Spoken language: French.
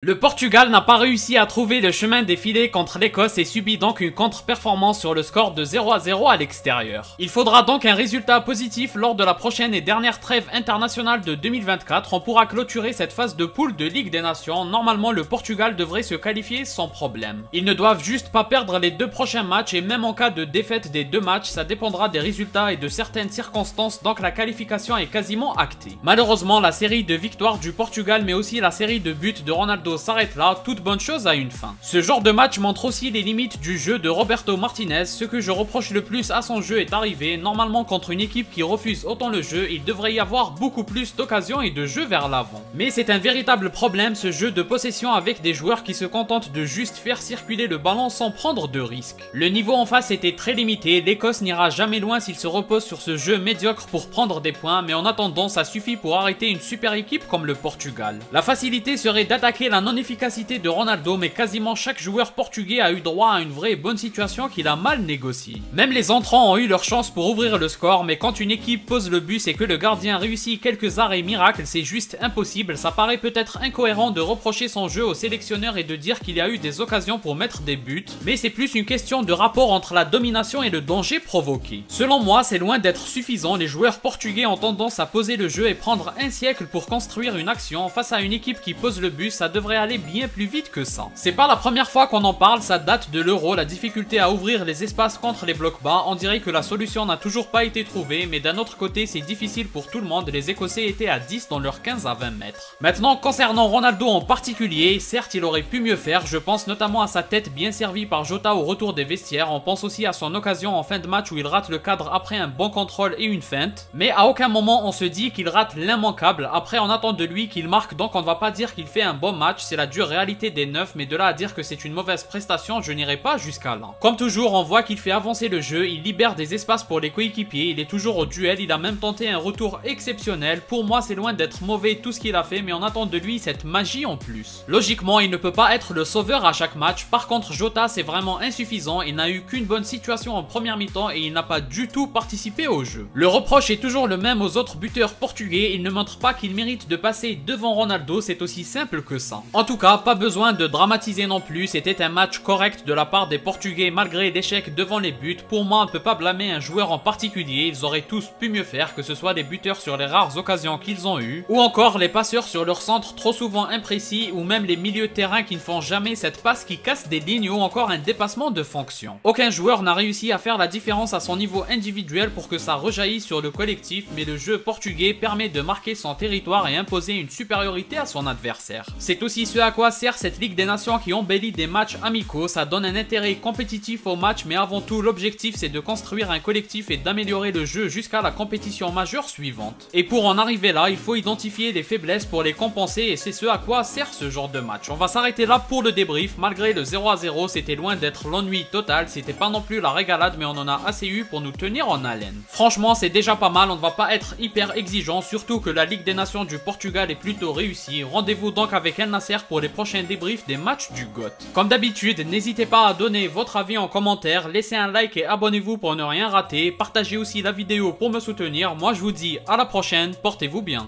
Le Portugal n'a pas réussi à trouver le chemin défilé contre l'Écosse et subit donc une contre-performance sur le score de 0-0 à l'extérieur. Il faudra donc un résultat positif lors de la prochaine et dernière trêve internationale de 2024. On pourra clôturer cette phase de poule de Ligue des Nations. Normalement, le Portugal devrait se qualifier sans problème. Ils ne doivent juste pas perdre les deux prochains matchs et même en cas de défaite des deux matchs, ça dépendra des résultats et de certaines circonstances, donc la qualification est quasiment actée. Malheureusement, la série de victoires du Portugal mais aussi la série de buts de Ronaldo s'arrête là, toute bonne chose a une fin. Ce genre de match montre aussi les limites du jeu de Roberto Martinez. Ce que je reproche le plus à son jeu est arrivé. Normalement, contre une équipe qui refuse autant le jeu, il devrait y avoir beaucoup plus d'occasions et de jeux vers l'avant. Mais c'est un véritable problème, ce jeu de possession avec des joueurs qui se contentent de juste faire circuler le ballon sans prendre de risques. Le niveau en face était très limité, l'Écosse n'ira jamais loin s'il se repose sur ce jeu médiocre pour prendre des points, mais en attendant ça suffit pour arrêter une super équipe comme le Portugal. La facilité serait d'attaquer la non-efficacité de Ronaldo, mais quasiment chaque joueur portugais a eu droit à une vraie bonne situation qu'il a mal négociée. Même les entrants ont eu leur chance pour ouvrir le score, mais quand une équipe pose le but et que le gardien réussit quelques arrêts miracles, c'est juste impossible. Ça paraît peut-être incohérent de reprocher son jeu au sélectionneur et de dire qu'il y a eu des occasions pour mettre des buts, mais c'est plus une question de rapport entre la domination et le danger provoqué. Selon moi, c'est loin d'être suffisant. Les joueurs portugais ont tendance à poser le jeu et prendre un siècle pour construire une action. Face à une équipe qui pose le but, ça devrait aller bien plus vite que ça. C'est pas la première fois qu'on en parle, ça date de l'Euro, la difficulté à ouvrir les espaces contre les blocs bas. On dirait que la solution n'a toujours pas été trouvée, mais d'un autre côté, c'est difficile pour tout le monde. Les Écossais étaient à 10 dans leurs 15 à 20 mètres. Maintenant, concernant Ronaldo en particulier, certes, il aurait pu mieux faire. Je pense notamment à sa tête bien servie par Jota au retour des vestiaires. On pense aussi à son occasion en fin de match où il rate le cadre après un bon contrôle et une feinte. Mais à aucun moment on se dit qu'il rate l'immanquable. Après, on attend de lui qu'il marque, donc on ne va pas dire qu'il fait un bon match. C'est la dure réalité des neufs, mais de là à dire que c'est une mauvaise prestation, je n'irai pas jusqu'à là. Comme toujours, on voit qu'il fait avancer le jeu, il libère des espaces pour les coéquipiers, il est toujours au duel, il a même tenté un retour exceptionnel. Pour moi, c'est loin d'être mauvais tout ce qu'il a fait, mais on attend de lui cette magie en plus. Logiquement, il ne peut pas être le sauveur à chaque match. Par contre, Jota, c'est vraiment insuffisant, il n'a eu qu'une bonne situation en première mi-temps et il n'a pas du tout participé au jeu. Le reproche est toujours le même aux autres buteurs portugais, ils ne montrent pas qu'ils méritent de passer devant Ronaldo, c'est aussi simple que ça. En tout cas, pas besoin de dramatiser non plus, c'était un match correct de la part des Portugais malgré l'échec devant les buts. Pour moi, on ne peut pas blâmer un joueur en particulier, ils auraient tous pu mieux faire, que ce soit les buteurs sur les rares occasions qu'ils ont eues, ou encore les passeurs sur leur centre trop souvent imprécis, ou même les milieux de terrain qui ne font jamais cette passe qui casse des lignes, ou encore un dépassement de fonction. Aucun joueur n'a réussi à faire la différence à son niveau individuel pour que ça rejaillisse sur le collectif, mais le jeu portugais permet de marquer son territoire et imposer une supériorité à son adversaire. C'est aussi ce à quoi sert cette Ligue des Nations qui embellit des matchs amicaux, ça donne un intérêt compétitif au match, mais avant tout l'objectif c'est de construire un collectif et d'améliorer le jeu jusqu'à la compétition majeure suivante. Et pour en arriver là, il faut identifier les faiblesses pour les compenser et c'est ce à quoi sert ce genre de match. On va s'arrêter là pour le débrief. Malgré le 0-0, c'était loin d'être l'ennui total, c'était pas non plus la régalade, mais on en a assez eu pour nous tenir en haleine. Franchement, c'est déjà pas mal, on ne va pas être hyper exigeant, surtout que la Ligue des Nations du Portugal est plutôt réussie. Rendez-vous donc avec El Nasser pour les prochains débriefs des matchs du GOAT. Comme d'habitude, n'hésitez pas à donner votre avis en commentaire, laissez un like et abonnez-vous pour ne rien rater, partagez aussi la vidéo pour me soutenir. Moi je vous dis à la prochaine, portez-vous bien.